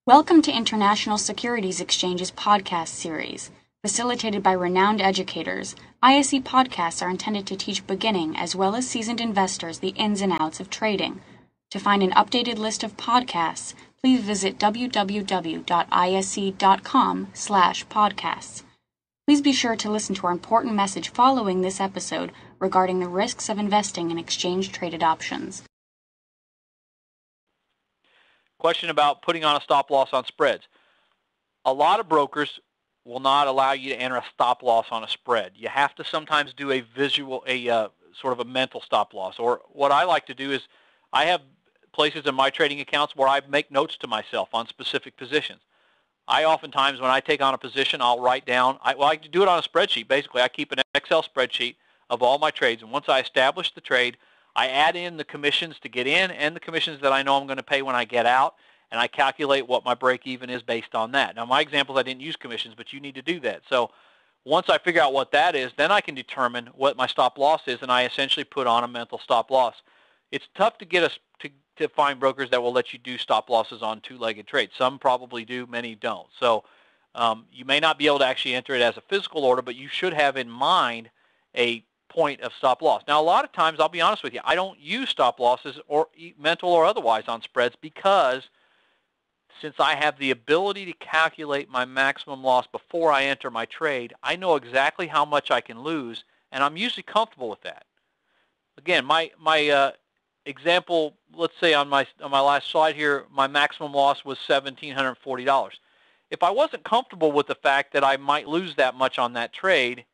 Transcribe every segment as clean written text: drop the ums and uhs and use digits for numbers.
Welcome to International Securities Exchange's podcast series. Facilitated by renowned educators, ISE podcasts are intended to teach beginning as well as seasoned investors the ins and outs of trading. To find an updated list of podcasts, please visit www.ise.com/podcasts. Please be sure to listen to our important message following this episode regarding the risks of investing in exchange-traded options. Question about putting on a stop loss on spreads. A lot of brokers will not allow you to enter a stop loss on a spread. You have to sometimes do a sort of a mental stop loss. Or what I like to do is I have places in my trading accounts where I make notes to myself on specific positions. I oftentimes, when I take on a position, I'll write down, I like to do it on a spreadsheet. Basically, I keep an Excel spreadsheet of all my trades. And once I establish the trade, I add in the commissions to get in and the commissions that I know I'm going to pay when I get out, and I calculate what my break even is based on that. Now, my examples, I didn't use commissions, but you need to do that. So once I figure out what that is, then I can determine what my stop loss is, and I essentially put on a mental stop loss. It's tough to get us to find brokers that will let you do stop losses on two-legged trades. Some probably do, many don't. So you may not be able to actually enter it as a physical order, but you should have in mind a point of stop loss. Now, a lot of times, I'll be honest with you, I don't use stop losses or mental or otherwise on spreads because since I have the ability to calculate my maximum loss before I enter my trade, I know exactly how much I can lose, and I'm usually comfortable with that. Again, my example, let's say on my last slide here, my maximum loss was $1,740. If I wasn't comfortable with the fact that I might lose that much on that trade,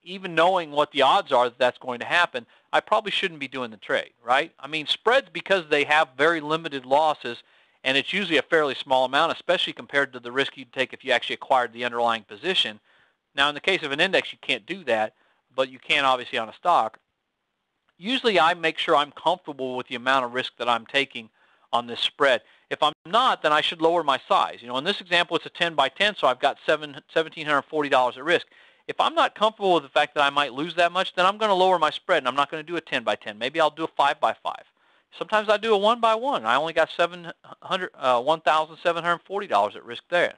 even knowing what the odds are that that's going to happen, I probably shouldn't be doing the trade, right? I mean, spreads, because they have very limited losses, and it's usually a fairly small amount, especially compared to the risk you'd take if you actually acquired the underlying position. Now, in the case of an index, you can't do that, but you can obviously on a stock. Usually, I make sure I'm comfortable with the amount of risk that I'm taking on this spread. If I'm not, then I should lower my size. You know, in this example, it's a 10 by 10, so I've got $1,740 at risk. If I'm not comfortable with the fact that I might lose that much, then I'm going to lower my spread, and I'm not going to do a 10 by 10. Maybe I'll do a 5 by 5. Sometimes I do a 1 by 1. I only got $1,740 at risk there.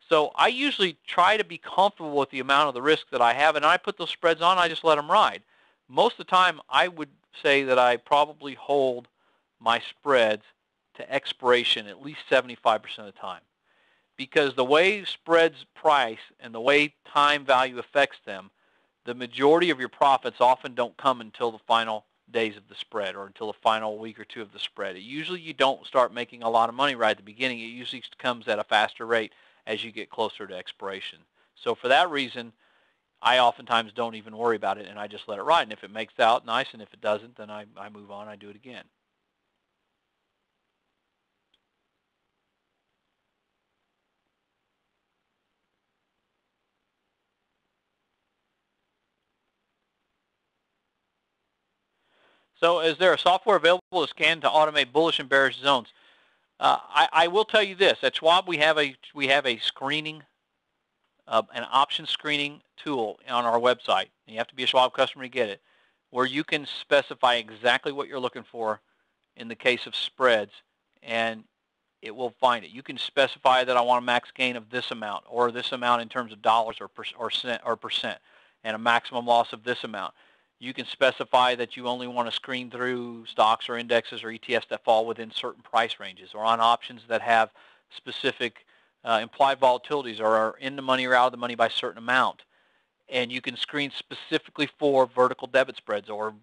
So I usually try to be comfortable with the amount of the risk that I have, and I put those spreads on, I just let them ride. Most of the time, I would say that I probably hold my spreads to expiration at least 75% of the time. Because the way spreads price and the way time value affects them, the majority of your profits often don't come until the final days of the spread or until the final week or two of the spread. Usually you don't start making a lot of money right at the beginning. It usually comes at a faster rate as you get closer to expiration. So for that reason, I oftentimes don't even worry about it, and I just let it ride. And if it makes out, nice, and if it doesn't, then I move on, I do it again. So is there a software available to scan to automate bullish and bearish zones? I will tell you this. At Schwab, we have a screening, an option screening tool on our website. And you have to be a Schwab customer to get it, where you can specify exactly what you're looking for in the case of spreads, and it will find it. You can specify that I want a max gain of this amount, or this amount in terms of dollars or percent, and a maximum loss of this amount. You can specify that you only want to screen through stocks or indexes or ETFs that fall within certain price ranges, or on options that have specific implied volatilities or are in the money or out of the money by a certain amount. And you can screen specifically for vertical debit spreads or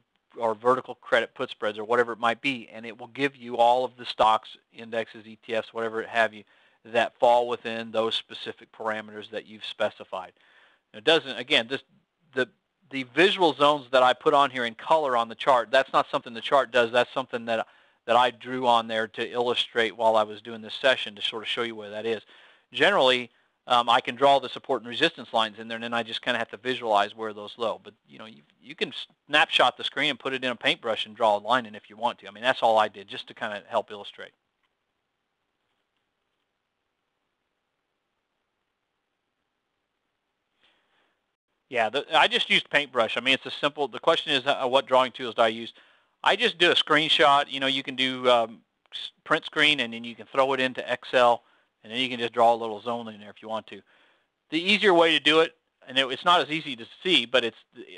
vertical credit put spreads or whatever it might be, and it will give you all of the stocks, indexes, ETFs, whatever it have you, that fall within those specific parameters that you've specified. It doesn't, again, the visual zones that I put on here in color on the chart, that's not something the chart does. That's something that I drew on there to illustrate while I was doing this session to sort of show you where that is. Generally, I can draw the support and resistance lines in there, and then I just kind of have to visualize where those low. But you know, you can snapshot the screen and put it in a paintbrush and draw a line in if you want to. I mean, that's all I did, just to kind of help illustrate. Yeah, I just used paintbrush. I mean, it's a simple. The question is, what drawing tools do I use? I just did a screenshot. You know, you can do print screen, and then you can throw it into Excel. And then you can just draw a little zone in there if you want to. The easier way to do it, and it's not as easy to see, but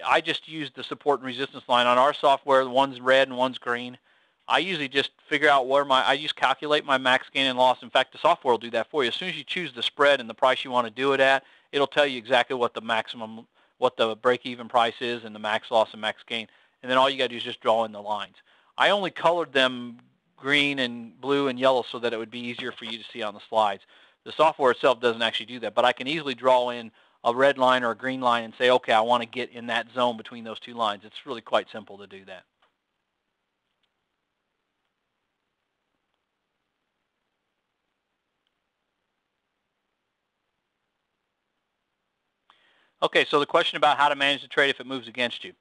I just use the support and resistance line on our software. One's red and one's green. I usually just figure out where I just calculate my max gain and loss. In fact, the software will do that for you. As soon as you choose the spread and the price you want to do it at, it'll tell you exactly what the break-even price is and the max loss and max gain. And then all you got to do is just draw in the lines. I only colored them green and blue and yellow so that it would be easier for you to see on the slides. The software itself doesn't actually do that, but I can easily draw in a red line or a green line and say, okay, I want to get in that zone between those two lines. It's really quite simple to do that. Okay, so the question about how to manage the trade if it moves against you.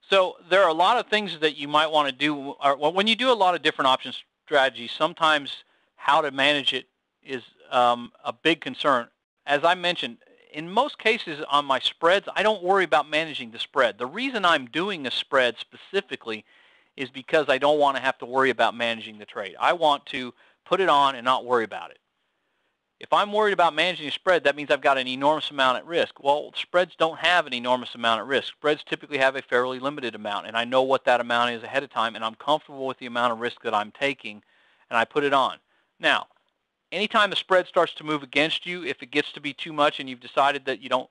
So there are a lot of things that you might want to do. When you do a lot of different option strategies, sometimes how to manage it is a big concern. As I mentioned, in most cases on my spreads, I don't worry about managing the spread. The reason I'm doing a spread specifically is because I don't want to have to worry about managing the trade. I want to put it on and not worry about it. If I'm worried about managing a spread, that means I've got an enormous amount at risk. Well, spreads don't have an enormous amount at risk. Spreads typically have a fairly limited amount, and I know what that amount is ahead of time, and I'm comfortable with the amount of risk that I'm taking, and I put it on. Now, anytime the spread starts to move against you, if it gets to be too much and you've decided that you don't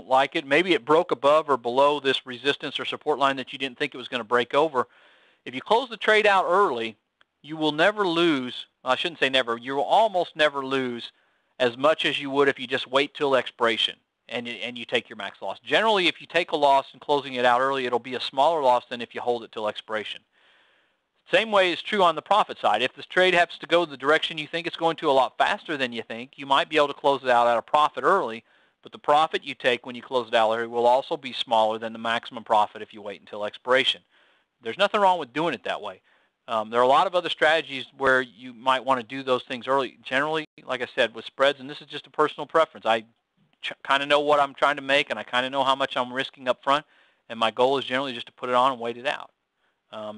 like it, maybe it broke above or below this resistance or support line that you didn't think it was going to break over. If you close the trade out early, you will never lose. I shouldn't say never. You will almost never lose as much as you would if you just wait till expiration and you take your max loss. Generally, if you take a loss and closing it out early, it'll be a smaller loss than if you hold it till expiration. Same way is true on the profit side. If this trade happens to go the direction you think it's going to a lot faster than you think, you might be able to close it out at a profit early, but the profit you take when you close it out early will also be smaller than the maximum profit if you wait until expiration. There's nothing wrong with doing it that way. There are a lot of other strategies where you might want to do those things early. Generally, like I said, with spreads, and this is just a personal preference, I kind of know what I'm trying to make, and I kind of know how much I'm risking up front, and my goal is generally just to put it on and wait it out.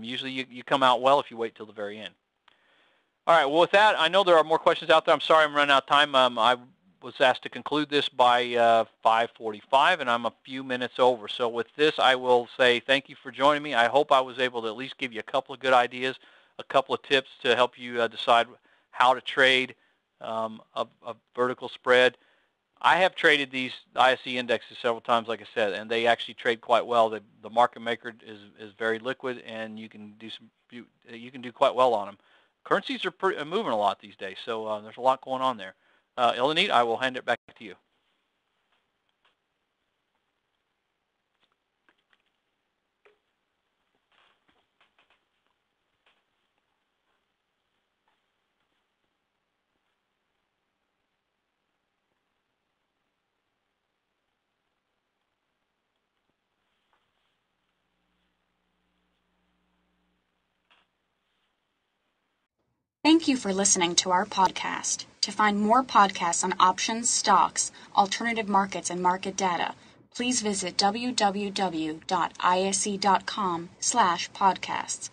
Usually you come out well if you wait till the very end. All right, well, with that, I know there are more questions out there. I'm sorry I'm running out of time. I was asked to conclude this by 5:45, and I'm a few minutes over. So with this, I will say thank you for joining me. I hope I was able to at least give you a couple of good ideas, a couple of tips to help you decide how to trade a vertical spread. I have traded these ISE indexes several times, like I said, and they actually trade quite well. The market maker is very liquid, and you can do quite well on them. Currencies are moving a lot these days, so there's a lot going on there. Elenit, I will hand it back to you. Thank you for listening to our podcast. To find more podcasts on options, stocks, alternative markets, and market data, please visit www.ise.com/podcasts.